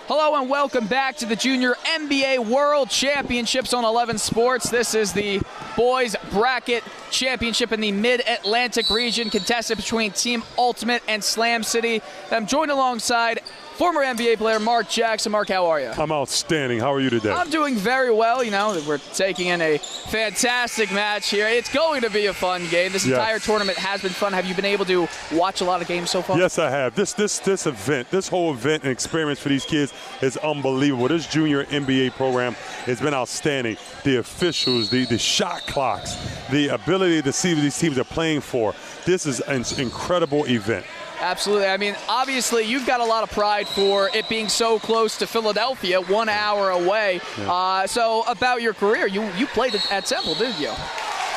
Hello and welcome back to the Junior NBA World Championships on 11 Sports. This is the boys bracket championship in the Mid-Atlantic region, contested between Team Ultimate and Slam City. I'm joined alongside former NBA player Marc Jackson. Marc, how are you? I'm outstanding. How are you today? I'm doing very well. You know, we're taking in a fantastic match here. It's going to be a fun game. This entire tournament has been fun. Have you been able to watch a lot of games so far? Yes, I have. This event, this whole event and experience for these kids is unbelievable. This junior NBA program has been outstanding. The officials, the shot clocks, the ability to see what these teams are playing for. This is an incredible event. Absolutely. I mean, obviously, you've got a lot of pride for it being so close to Philadelphia, 1 hour away. Yeah. So about your career, you played at Temple, didn't you?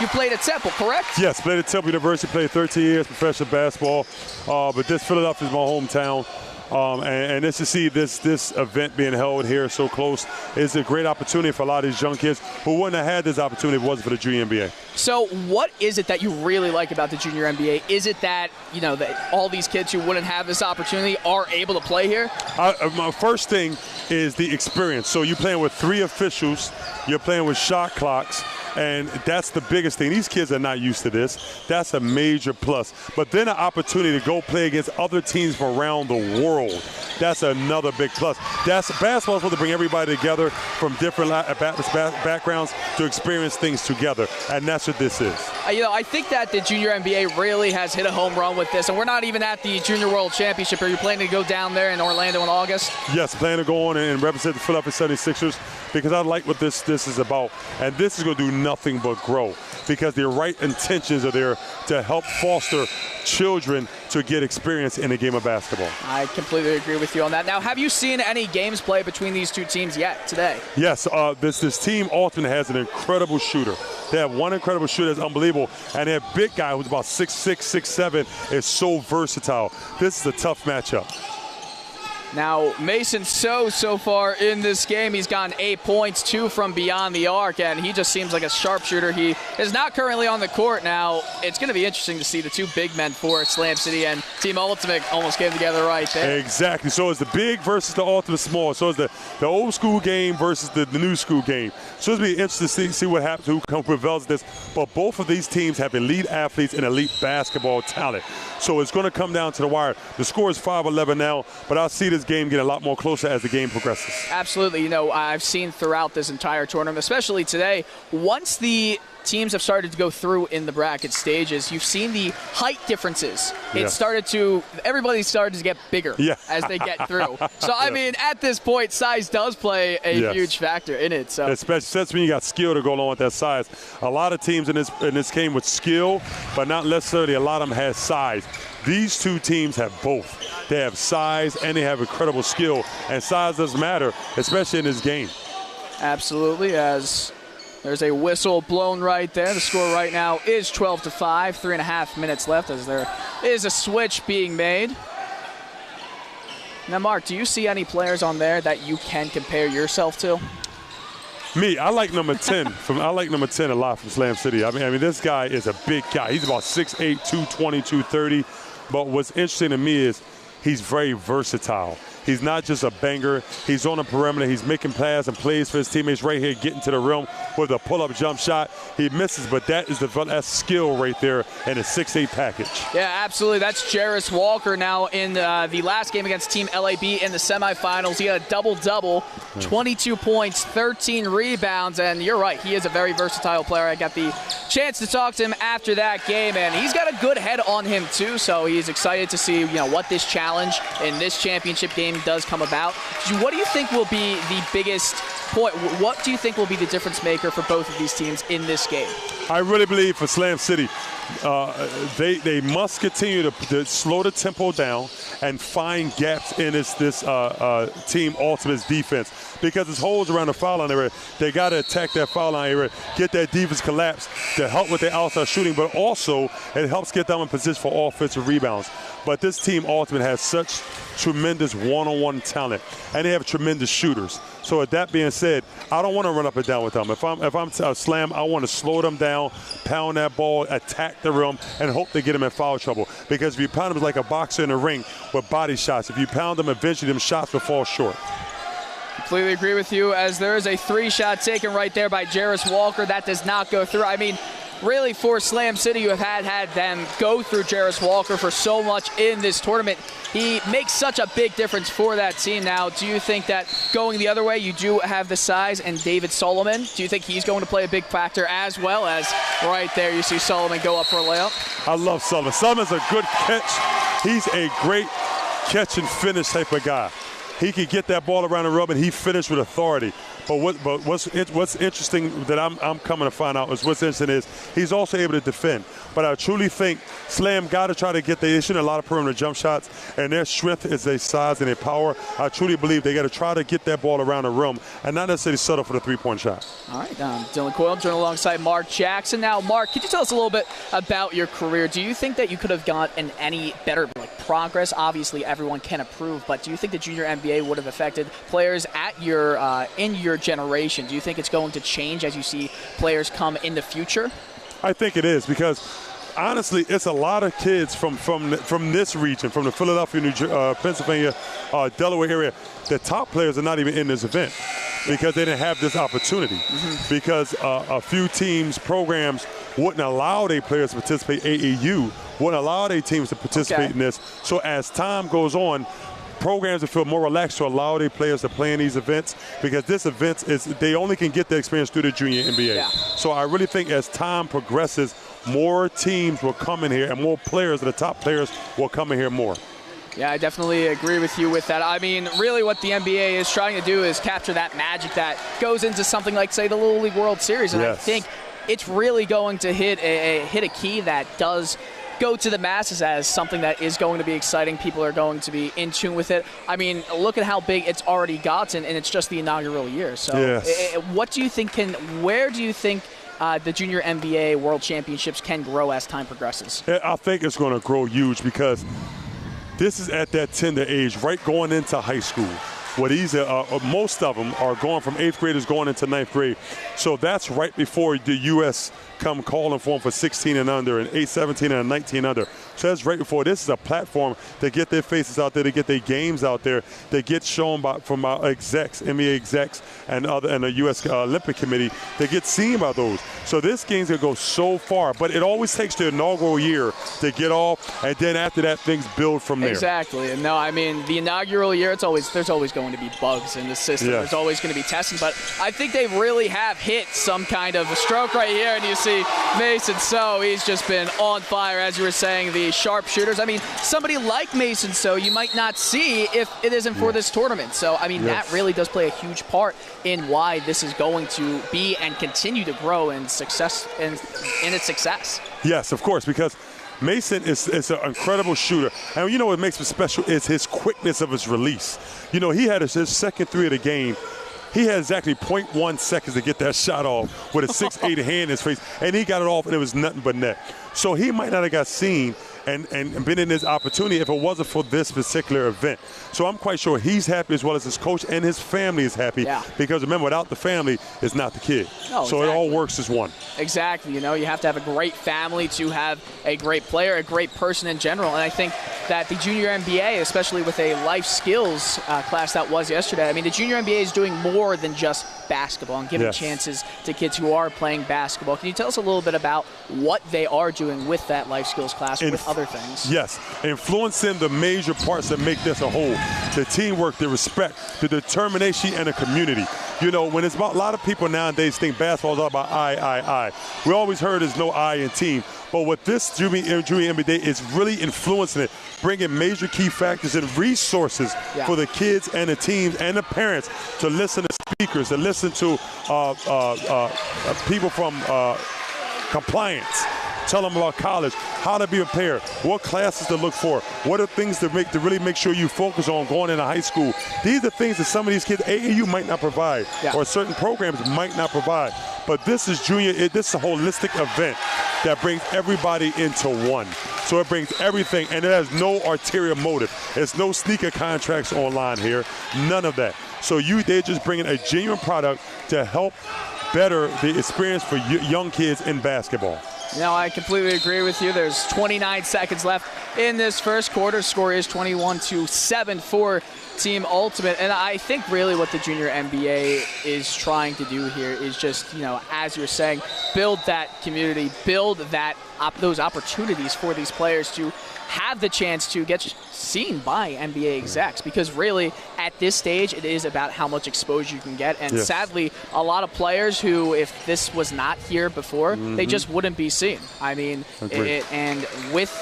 You played at Temple, correct? Yes, played at Temple University, played 13 years professional basketball. But this Philadelphia is my hometown. And just to see this event being held here so close is a great opportunity for a lot of these young kids who wouldn't have had this opportunity if it wasn't for the Junior NBA. So what is it that you really like about the Junior NBA? Is it that, you know, that all these kids who wouldn't have this opportunity are able to play here? My first thing is the experience. So you're playing with 3 officials, you're playing with shot clocks, and that's the biggest thing. These kids are not used to this. That's a major plus. But then an opportunity to go play against other teams from around the world. That's another big plus. Basketball is supposed to bring everybody together from different backgrounds to experience things together, and that's what this is. You know, I think that the Junior NBA really has hit a home run with this, and we're not even at the Junior World Championship. Are you planning to go down there in Orlando in August? Yes, planning to go on and represent the Philadelphia 76ers because I like what this is about, and this is going to do nothing but grow because the right intentions are there to help foster children to get experience in a game of basketball. I completely agree with you on that. Now, have you seen any games play between these two teams yet today? Yes, this team Ultimate has an incredible shooter. They have one incredible shooter that's unbelievable, and they have a big guy who's about 6'6", 6'7", is so versatile. This is a tough matchup. Now, Mason so far in this game, he's gotten 8 points, 2 from beyond the arc, and he just seems like a sharpshooter. He is not currently on the court now. It's going to be interesting to see the 2 big men for Slam City, and Team Ultimate almost came together right there. Exactly. So it's the big versus the Ultimate small. So it's the old school game versus the new school game. So it's going to be interesting to see what happens, who prevails this. But both of these teams have elite athletes and elite basketball talent. So it's going to come down to the wire. The score is 5-11 now, but I'll see this game get a lot more closer as the game progresses. Absolutely. You know, I've seen throughout this entire tournament, especially today, once the teams have started to go through in the bracket stages, you've seen the height differences. Everybody started to get bigger as they get through. So, I mean, at this point, size does play a huge factor in it. So, especially when you got skill to go along with that size. A lot of teams in this game with skill, but not necessarily a lot of them has size. These two teams have both. They have size and they have incredible skill, and size doesn't matter, especially in this game. Absolutely, as there's a whistle blown right there. The score right now is 12-5, 3.5 minutes left as there is a switch being made. Now, Marc, do you see any players on there that you can compare yourself to? Me, I like number 10. I like number 10 a lot from Slam City. I mean, this guy is a big guy. He's about 6'8", 220, 230. But what's interesting to me is he's very versatile. He's not just a banger. He's on the perimeter. He's making passes and plays for his teammates right here, getting to the rim with a pull-up jump shot. He misses, but that's skill right there in a 6'8" package. Yeah, absolutely. That's Jarris Walker now in the last game against Team LAB in the semifinals. He had a double-double, 22 points, 13 rebounds, and you're right, he is a very versatile player. I got the chance to talk to him after that game, and he's got a good head on him too, so he's excited to see what this challenge in this championship game does come about. What do you think will be the biggest point? What do you think will be the difference maker for both of these teams in this game? I really believe for Slam City, they must continue to slow the tempo down and find gaps in this Team Ultimate's defense, because there's holes around the foul line area. They got to attack that foul line area, get that defense collapse to help with their outside shooting, but also it helps get them in position for offensive rebounds. But this Team Ultimate has such tremendous one-on-one talent, and they have tremendous shooters. So with that being said, I don't want to run up and down with them. If I'm Slam, I want to slow them down, pound that ball, attack the rim, and hope they get them in foul trouble. Because if you pound them like a boxer in the ring with body shots, if you pound them, eventually them shots will fall short. Completely agree with you, as there is a 3-shot taken right there by Jarris Walker. That does not go through. I mean, really, for Slam City, you have had them go through Jarris Walker for so much in this tournament. He makes such a big difference for that team. Now, do you think that going the other way, you do have the size and David Solomon? Do you think he's going to play a big factor, as well as right there you see Solomon go up for a layup? I love Solomon. Solomon's a good catch. He's a great catch and finish type of guy. He can get that ball around the rim and he finished with authority. But what's interesting that I'm coming to find out is what's interesting is he's also able to defend. But I truly think Slam got to try to get they shooting a lot of perimeter jump shots, and their strength is their size and their power. I truly believe they got to try to get that ball around the rim and not necessarily settle for the three-point shot. All right, Dylan Coyle joining alongside Marc Jackson. Now, Marc, could you tell us a little bit about your career? Do you think that you could have gotten any better progress? Obviously, everyone can improve, but do you think the junior NBA would have affected players at your in your generation? Do you think it's going to change as you see players come in the future? I think it is, because honestly, it's a lot of kids from this region, from the Philadelphia, Pennsylvania, Delaware area. The top players are not even in this event because they didn't have this opportunity. Because a few teams, programs wouldn't allow their players to participate. AAU wouldn't allow their teams to participate in this. So as time goes on, programs will feel more relaxed to allow their players to play in these events, because this event is, they only can get the experience through the junior NBA. Yeah. So I really think as time progresses, more teams will come in here and more players, the top players, will come in here more. Yeah, I definitely agree with you with that. I mean, really what the NBA is trying to do is capture that magic that goes into something like, say, the Little League World Series. And I think it's really going to hit a key that does go to the masses as something that is going to be exciting. People are going to be in tune with it. I mean, look at how big it's already gotten, and it's just the inaugural year. So what do you think where do you think the Junior NBA World Championships can grow as time progresses? I think it's going to grow huge, because this is at that tender age, right going into high school. Well, these most of them are going from 8th graders going into 9th grade. So that's right before the U.S. come calling for them for 16 and under and 17 and 19 under. So that's right before. This is a platform to get their faces out there, to get their games out there, to get shown from our execs, NBA execs, and the U.S. Olympic Committee, to get seen by those. So this game's going to go so far, but it always takes the inaugural year to get off, and then after that, things build from there. Exactly. And no, I mean, the inaugural year, there's always going to be bugs in the system. There's always going to be testing, but I think they really have hit some kind of a stroke right here, and you see Mason So, he's just been on fire, as you were saying, the sharpshooters. I mean, somebody like Mason So you might not see if it isn't for this tournament. So, I mean, that really does play a huge part in why this is going to be and continue to grow in success in its success. Yes, of course, because Mason is an incredible shooter. And you know what makes him special is his quickness of his release. You know, he had his second three of the game. He had exactly 0.1 seconds to get that shot off with a 6'8" hand in his face, and he got it off, and it was nothing but net. So he might not have got seen and been in this opportunity if it wasn't for this particular event. So I'm quite sure he's happy, as well as his coach and his family is happy, because remember, without the family, it's not the kid. No, so it all works as one. Exactly. You know, you have to have a great family to have a great player, a great person in general. And I think that the Junior NBA, especially with a life skills class that was yesterday, I mean, the Junior NBA is doing more than just basketball and giving chances to kids who are playing basketball. Can you tell us a little bit about what they are doing with that life skills class with other things? Yes, influencing the major parts that make this a whole. The teamwork, the respect, the determination, and the community. You know, when it's about, a lot of people nowadays think basketball is all about I. We always heard there's no I in team. But what this Junior NBA Day is really influencing it, bringing major key factors and resources for the kids and the teams and the parents to listen to speakers, to listen to people from compliance. Tell them about college, how to be prepared, what classes to look for, what are things to really make sure you focus on going into high school. These are things that some of these kids, AAU might not provide, or certain programs might not provide. But this is this is a holistic event that brings everybody into one. So it brings everything, and it has no ulterior motive. There's no sneaker contracts online here, none of that. So they're just bringing a genuine product to help better the experience for young kids in basketball. No, I completely agree with you. There's 29 seconds left in this first quarter. Score is 21-7 for Team Ultimate. And I think really what the Junior NBA is trying to do here is just, as you're saying, build that community, build those opportunities for these players to have the chance to get seen by NBA execs, because really at this stage it is about how much exposure you can get, and sadly a lot of players who, if this was not here before, they just wouldn't be seen. I mean, and with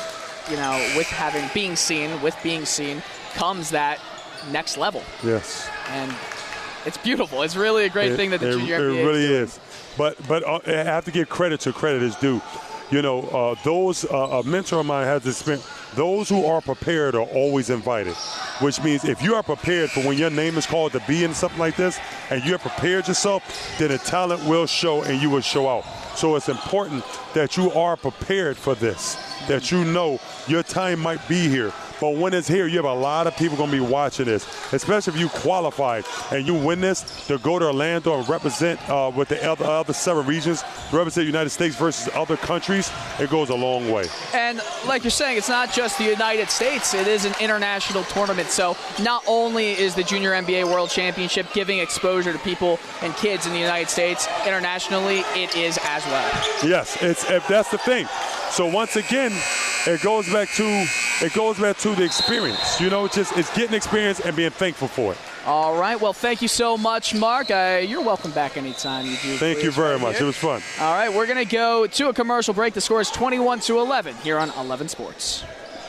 being seen comes that next level. Yes. And it's beautiful. It's really a great thing that the Junior NBA it really is. But I have to give credit to credit is due. Those a mentor of mine has experience. Those who are prepared are always invited, which means if you are prepared for when your name is called to be in something like this, and you have prepared yourself, then the talent will show and you will show out. So it's important that you are prepared for this, that you know your time might be here. But when it's here, you have a lot of people going to be watching this, especially if you qualified and you win this to go to Orlando and represent with the other 7 regions, represent the United States versus other countries. It goes a long way. And like you're saying, it's not just the United States. It is an international tournament. So not only is the Junior NBA World Championship giving exposure to people and kids in the United States, internationally, it is as well. Yes, that's the thing. So once again, it goes back to the experience. It's getting experience and being thankful for it. All right. Well, thank you so much, Mark. You're welcome back anytime you do. Thank you very much. It was fun. All right. We're going to go to a commercial break. The score is 21-11 here on 11 Sports.